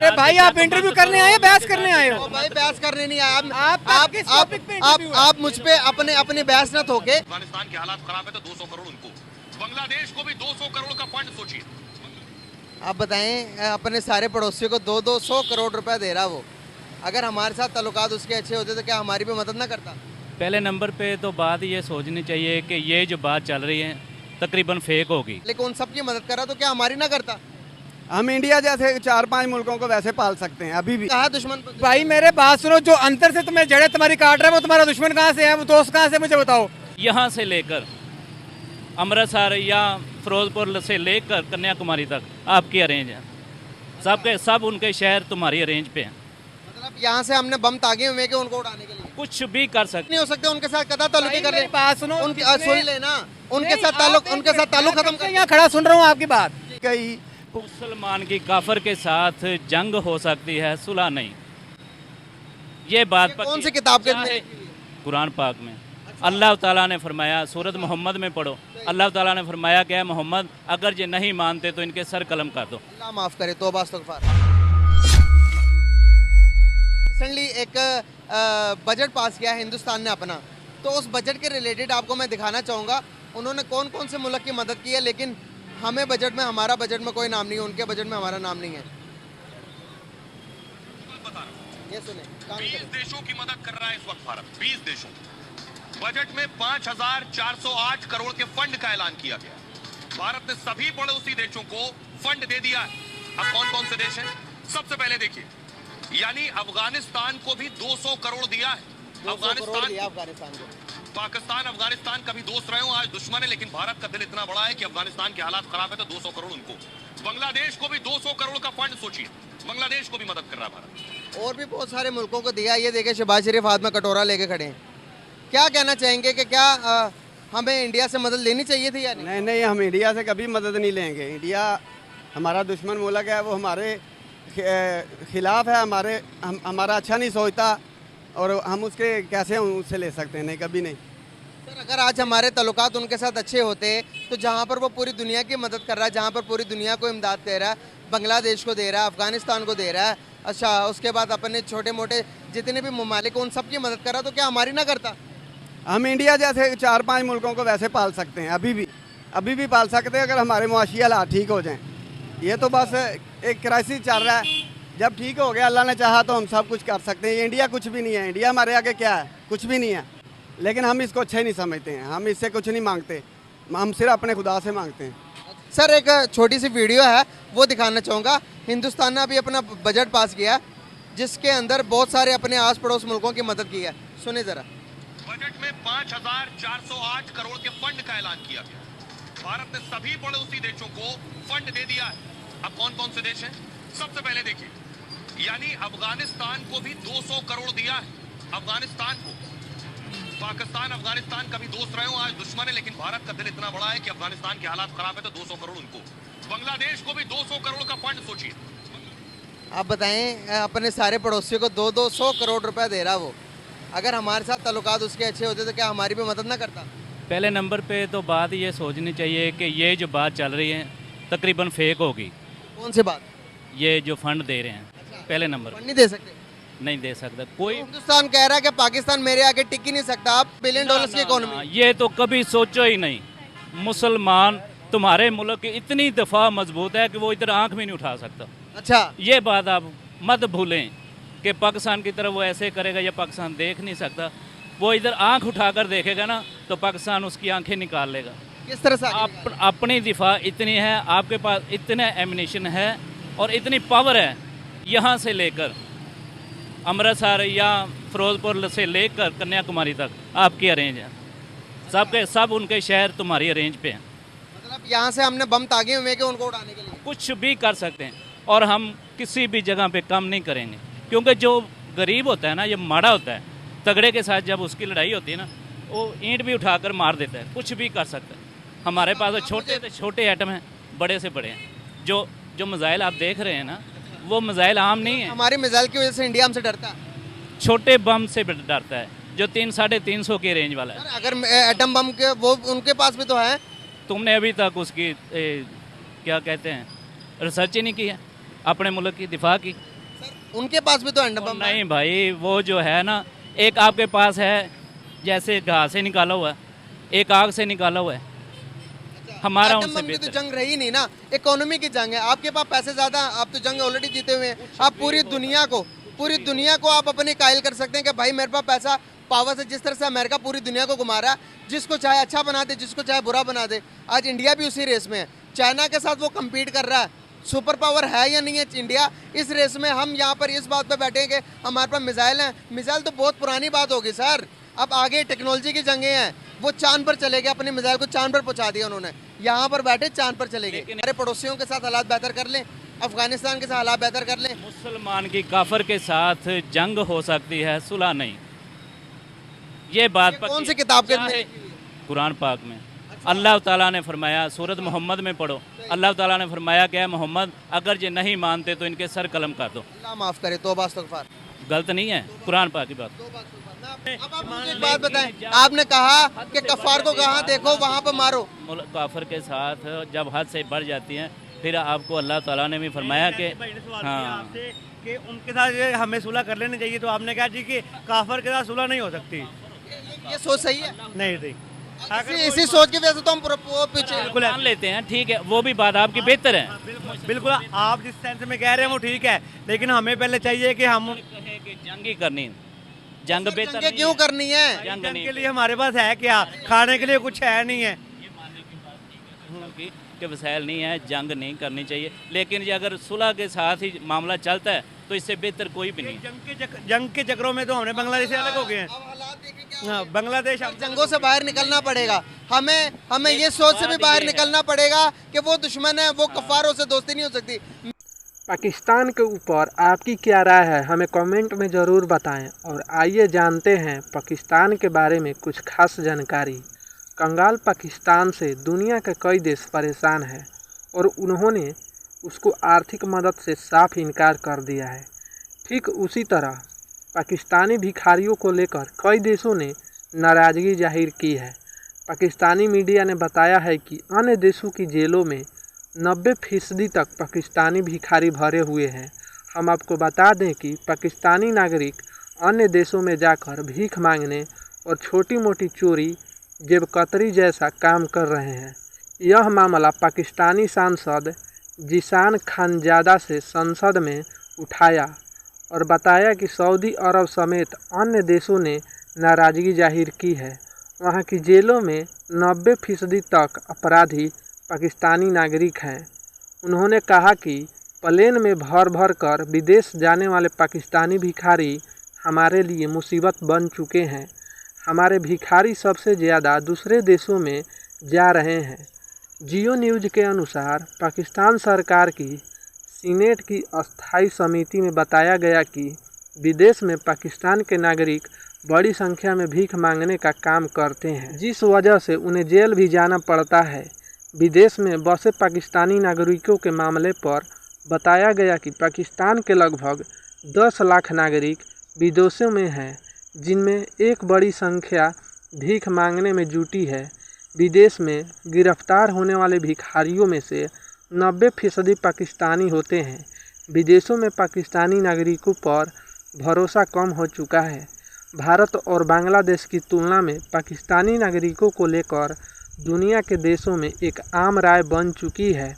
अरे भाई आप इंटरव्यू करने आए बहस करने आए हो? भाई बहस करने नहीं आया आप आप मुझ पे अपने अपने बहस न थोके। अफगानिस्तान के हालात खराब है तो 200 करोड़ उनको, बांग्लादेश को भी 200 करोड़ का फंड सोचिए। आप बताएं अपने सारे पड़ोसियों को 200 करोड़ रुपए दे रहा वो, अगर हमारे साथ ताल्लुकात उसके अच्छे होते तो क्या हमारी भी मदद ना करता? पहले नंबर पे तो बात ये सोचनी चाहिए कि ये जो बात चल रही है तकरीबन फेक होगी। लेकिन उन सब की मदद करा तो क्या हमारी ना करता? हम इंडिया जैसे 4-5 मुल्कों को वैसे पाल सकते हैं अभी भी। कहा दुश्मन भाई मेरे बात सुनो, जो अंतर से तुम्हें जड़े तुम्हारी काट रहा है वो तुम्हारा दुश्मन कहाँ से है, वो दोस्त कहाँ से, मुझे बताओ। यहाँ से लेकर अमृतसर या फिरोजपुर से लेकर कन्याकुमारी तक आपकी अरेंज है, सबके सब उनके शहर तुम्हारी अरेंज पे हैं। मतलब यहाँ से हमने बम तागे हुए हैं कि उनको उड़ाने के लिए कुछ भी कर सकते। नहीं हो सकते उनके साथ कदा ताल्लुक भाई कर ले। मेरी बात सुनो, सुन लेना उनके साथ ताल्लुक खत्म कर। यहाँ खड़ा सुन रहा हूँ आपकी बात। कई मुसलमान की काफर के साथ जंग हो सकती है, सुलह नहीं। ये बात कौन सी किताब के चाहे कुरान पाक में अल्लाह ताला ने फरमाया, सूरत मोहम्मद में पढ़ो, अल्लाह ताला ने फरमाया कि मोहम्मद अगर ये नहीं मानते तो इनके सर कलम कर दो। अल्लाह माफ करे, तौबा इस्तगफार। रिसेंटली एक बजट पास किया हिंदुस्तान ने अपना, तो उस बजट के रिलेटेड आपको मैं दिखाना चाहूँगा उन्होंने कौन कौन से मुल्क की मदद की है। लेकिन हमें बजट में, हमारा बजट में कोई नाम नहीं है, उनके बजट में हमारा नाम नहीं है। ये सुने, 20 देशों की मदद कर रहा है इस वक्त भारत, 20 देशों। बजट में 5,408 करोड़ के फंड का ऐलान किया गया। भारत ने सभी पड़ोसी देशों को फंड दे दिया है। अब कौन कौन से देश हैं? सबसे पहले देखिए, यानी अफगानिस्तान को भी 200 करोड़ दिया है। अफगानिस्तान को पाकिस्तान अफगानिस्तान का भी दोस्त रहे हो, आज दुश्मन है, लेकिन भारत का दिल इतना बड़ा है कि अफगानिस्तान के हालात खराब है तो 200 करोड़ उनको, बांग्लादेश को भी 200 करोड़ का फंड सोचिए, बांग्लादेश को भी मदद कर रहा है भारत। और भी बहुत सारे मुल्कों को दिया। ये देखे शहबाज शरीफ हाथ में कटोरा लेके खड़े हैं। क्या कहना चाहेंगे कि क्या हमें इंडिया से मदद लेनी चाहिए थी या नहीं? नहीं नहीं, हम इंडिया से कभी मदद नहीं लेंगे। इंडिया हमारा दुश्मन मुल्क है, वो हमारे खिलाफ है, हमारा अच्छा नहीं सोचता और हम उसके कैसे उससे ले सकते हैं? नहीं, कभी नहीं। सर अगर आज हमारे ताल्लुकात उनके साथ अच्छे होते तो जहाँ पर वो पूरी दुनिया की मदद कर रहा है, जहाँ पर पूरी दुनिया को इमदाद दे रहा है, बांग्लादेश को दे रहा है, अफगानिस्तान को दे रहा है, अच्छा उसके बाद अपने छोटे मोटे जितने भी ममालिक उन सब की मदद कर रहा, तो क्या हमारी ना करता? हम इंडिया जैसे 4-5 मुल्कों को वैसे पाल सकते हैं अभी भी पाल सकते हैं अगर हमारे मुआशी हालात ठीक हो जाएं। ये तो बस एक क्राइसिस चल रहा है, जब ठीक हो गया अल्लाह ने चाहा तो हम सब कुछ कर सकते हैं। इंडिया कुछ भी नहीं है, इंडिया हमारे आगे क्या है? कुछ भी नहीं है। लेकिन हम इसको अच्छे नहीं समझते हैं, हम इससे कुछ नहीं मांगते, हम सिर्फ अपने खुदा से मांगते हैं। सर एक छोटी सी वीडियो है वो दिखाना चाहूँगा। हिंदुस्तान ने अभी अपना बजट पास किया जिसके अंदर बहुत सारे अपने आस पड़ोस मुल्कों की मदद की है, सुने ज़रा। बजट में 5,408 करोड़ के फंड का ऐलान किया गया। भारत ने सभी पड़ोसी देशों को फंड दे दिया है। अब कौन कौन से देश हैं? सबसे पहले देखिए, यानी अफगानिस्तान को भी 200 करोड़ दिया है। अफगानिस्तान को, पाकिस्तान अफगानिस्तान का भी दोस्त रहे हो, आज दुश्मन है, लेकिन भारत का दिल इतना बड़ा है कि अफगानिस्तान के हालात खराब है तो 200 करोड़ उनको, बांग्लादेश को भी 200 करोड़ का फंड सोचिए। आप बताएं अपने सारे पड़ोसियों को 200 करोड़ रुपए दे रहा वो, अगर हमारे साथ ताल्लुकात उसके अच्छे होते तो क्या हमारी भी मदद ना करता? पहले नंबर पे तो बात ये सोचनी चाहिए कि ये जो बात चल रही है तकरीबन फेक होगी। कौन सी बात? ये जो फंड दे रहे हैं पहले नंबर फंड नहीं दे सकते? नहीं दे सकता कोई। हिंदुस्तान कह रहा है कि पाकिस्तान मेरे आगे टिक ही नहीं सकता। आप बिलियन डॉलर्स की इकोनॉमी, ये तो कभी सोचो ही नहीं। मुसलमान तुम्हारे मुल्क की इतनी दफा मजबूत है कि वो इधर आंख भी नहीं उठा सकता। अच्छा ये बात आप मत भूलें कि पाकिस्तान की तरफ वो ऐसे करेगा या पाकिस्तान देख नहीं सकता। वो इधर आंख उठाकर देखेगा ना तो पाकिस्तान उसकी आंखें निकाल लेगा। किस तरह से आगे अपनी दिफा इतनी है, आपके पास इतने एमिनेशन है और इतनी पावर है, यहाँ से लेकर अमृतसर या फिरोजपुर से लेकर कन्याकुमारी तक आपकी अरेंज है, सबके सब उनके शहर तुम्हारी अरेंज पे हैं। मतलब यहाँ से हमने बम तागे हुए हैं कि उनको उड़ाने के लिए? कुछ भी कर सकते हैं और हम किसी भी जगह पे कम नहीं करेंगे, क्योंकि जो गरीब होता है ना, ये माड़ा होता है, तगड़े के साथ जब उसकी लड़ाई होती है ना, वो ईंट भी उठाकर मार देता है। कुछ भी कर सकता है। हमारे पास तो छोटे से छोटे एटम हैं, बड़े से बड़े हैं। जो मिसाइल आप देख रहे हैं ना, वो मिसाइल आम नहीं है। हमारी मिसाइल की वजह से इंडिया हमसे डरता है। छोटे बम से डरता है जो 300-350 की रेंज वाला है। अगर एटम बम के वो उनके पास भी तो है। तुमने अभी तक उसकी क्या कहते हैं, रिसर्च ही नहीं की है। अपने मुल्क की दिफा की। उनके पास भी तो एंड बम है। नहीं भाई, वो जो है ना, एक आपके पास है जैसे घास से निकाला हुआ है, एक आग से निकाला हुआ है, हमारा एटम उनसे बम की तो बेहतर। जंग रही नहीं ना, इकोनॉमी की जंग है। आपके पास पैसे ज्यादा, आप तो जंग ऑलरेडी जीते हुए हैं। आप पूरी दुनिया को आप अपने कायल कर सकते हैं कि भाई मेरे पास पैसा, पावर से। जिस तरह से अमेरिका पूरी दुनिया को घुमा रहा है, जिसको चाहे अच्छा बना दे, जिसको चाहे बुरा बना दे। आज इंडिया भी उसी रेस में है, चाइना के साथ वो कम्पीट कर रहा है। सुपर पावर है या नहीं है इंडिया इस रेस में? हम यहाँ पर इस बात पे बैठे हैं कि हमारे पास मिसाइल हैं। मिसाइल तो बहुत पुरानी बात होगी सर, अब आगे टेक्नोलॉजी की जंगें हैं। वो चांद पर चले गए, अपने मिसाइल को चांद पर पहुंचा दिया उन्होंने, यहाँ पर बैठे चांद पर चले गए। हमारे पड़ोसियों के साथ हालात बेहतर कर लें, अफगानिस्तान के साथ हालात बेहतर कर लें। मुसलमान की काफर के साथ जंग हो सकती है, सुलह नहीं। ये बात कौन सी किताब के अंदर? कुरान पाक में अल्लाह ताला ने फरमाया, सूरत मोहम्मद में पढ़ो, अल्लाह ताला ने फरमाया कि मोहम्मद अगर ये नहीं मानते तो इनके सर कलम कर दो। अल्लाह माफ करे, तौबा इस्तगफार। गलत नहीं है कुरान पाक की बात। अब आप मुझे एक बात बताएं, आपने कहा कि कफ्फार को कहाँ देखो वहाँ पर मारो। काफर के साथ जब हद से बढ़ जाती हैं, फिर आपको अल्लाह ताला ने भी फरमाया कि हाँ, कि उनके साथ हमें सुलह कर लेनी चाहिए। तो आपने कहा जी कि काफर के साथ सुलह नहीं हो सकती। ये सोच सही है? नहीं थी। इसी सोच की वजह से तो हम वो पीछे मान लेते हैं, ठीक है, वो भी बात आपकी बेहतर है। बिल्कुल आप जिस सेंस में कह रहे हैं वो ठीक है, लेकिन हमें पहले चाहिए कि हम कहें कि जंग ही करनी, जंग बेहतर जंगे नहीं क्यों है। करनी है? जंग जंग नहीं के लिए हमारे पास है क्या? खाने के लिए कुछ है नहीं है। कि वसाइल नहीं है, जंग नहीं करनी चाहिए। लेकिन ये अगर सुलह के साथ ही मामला चलता है तो इससे बेहतर कोई भी नहीं। जंग के चक्रों में तो हमने बांग्लादेश से अलग हो गए हैं। हाँ, बांग्लादेश जंगों से बाहर निकलना पड़ेगा हमें ये सोच से भी बाहर निकलना पड़ेगा कि वो दुश्मन है, वो कफ्फारों से दोस्ती नहीं हो सकती। पाकिस्तान के ऊपर आपकी क्या राय है, हमें कमेंट में ज़रूर बताएं। और आइए जानते हैं पाकिस्तान के बारे में कुछ खास जानकारी। कंगाल पाकिस्तान से दुनिया के कई देश परेशान हैं और उन्होंने उसको आर्थिक मदद से साफ इनकार कर दिया है। ठीक उसी तरह पाकिस्तानी भिखारियों को लेकर कई देशों ने नाराज़गी जाहिर की है। पाकिस्तानी मीडिया ने बताया है कि अन्य देशों की जेलों में 90% तक पाकिस्तानी भिखारी भरे हुए हैं। हम आपको बता दें कि पाकिस्तानी नागरिक अन्य देशों में जाकर भीख मांगने और छोटी मोटी चोरी, जेब कतरी जैसा काम कर रहे हैं। यह मामला पाकिस्तानी सांसद जिशान खानजादा से संसद में उठाया और बताया कि सऊदी अरब समेत अन्य देशों ने नाराज़गी जाहिर की है। वहां की जेलों में 90% तक अपराधी पाकिस्तानी नागरिक हैं। उन्होंने कहा कि प्लेन में भर भर कर विदेश जाने वाले पाकिस्तानी भिखारी हमारे लिए मुसीबत बन चुके हैं। हमारे भिखारी सबसे ज़्यादा दूसरे देशों में जा रहे हैं। जियो न्यूज़ के अनुसार पाकिस्तान सरकार की सीनेट की अस्थाई समिति में बताया गया कि विदेश में पाकिस्तान के नागरिक बड़ी संख्या में भीख मांगने का काम करते हैं, जिस वजह से उन्हें जेल भी जाना पड़ता है। विदेश में बसे पाकिस्तानी नागरिकों के मामले पर बताया गया कि पाकिस्तान के लगभग 10 लाख नागरिक विदेशों में हैं, जिनमें एक बड़ी संख्या भीख मांगने में जुटी है। विदेश में गिरफ्तार होने वाले भिखारियों में से 90% पाकिस्तानी होते हैं। विदेशों में पाकिस्तानी नागरिकों पर भरोसा कम हो चुका है। भारत और बांग्लादेश की तुलना में पाकिस्तानी नागरिकों को लेकर दुनिया के देशों में एक आम राय बन चुकी है।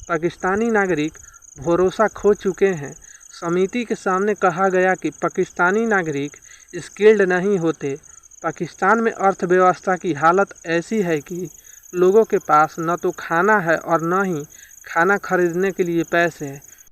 पाकिस्तानी नागरिक भरोसा खो चुके हैं। समिति के सामने कहा गया कि पाकिस्तानी नागरिक स्किल्ड नहीं होते। पाकिस्तान में अर्थव्यवस्था की हालत ऐसी है कि लोगों के पास न तो खाना है और न ही खाना खरीदने के लिए पैसे हैं।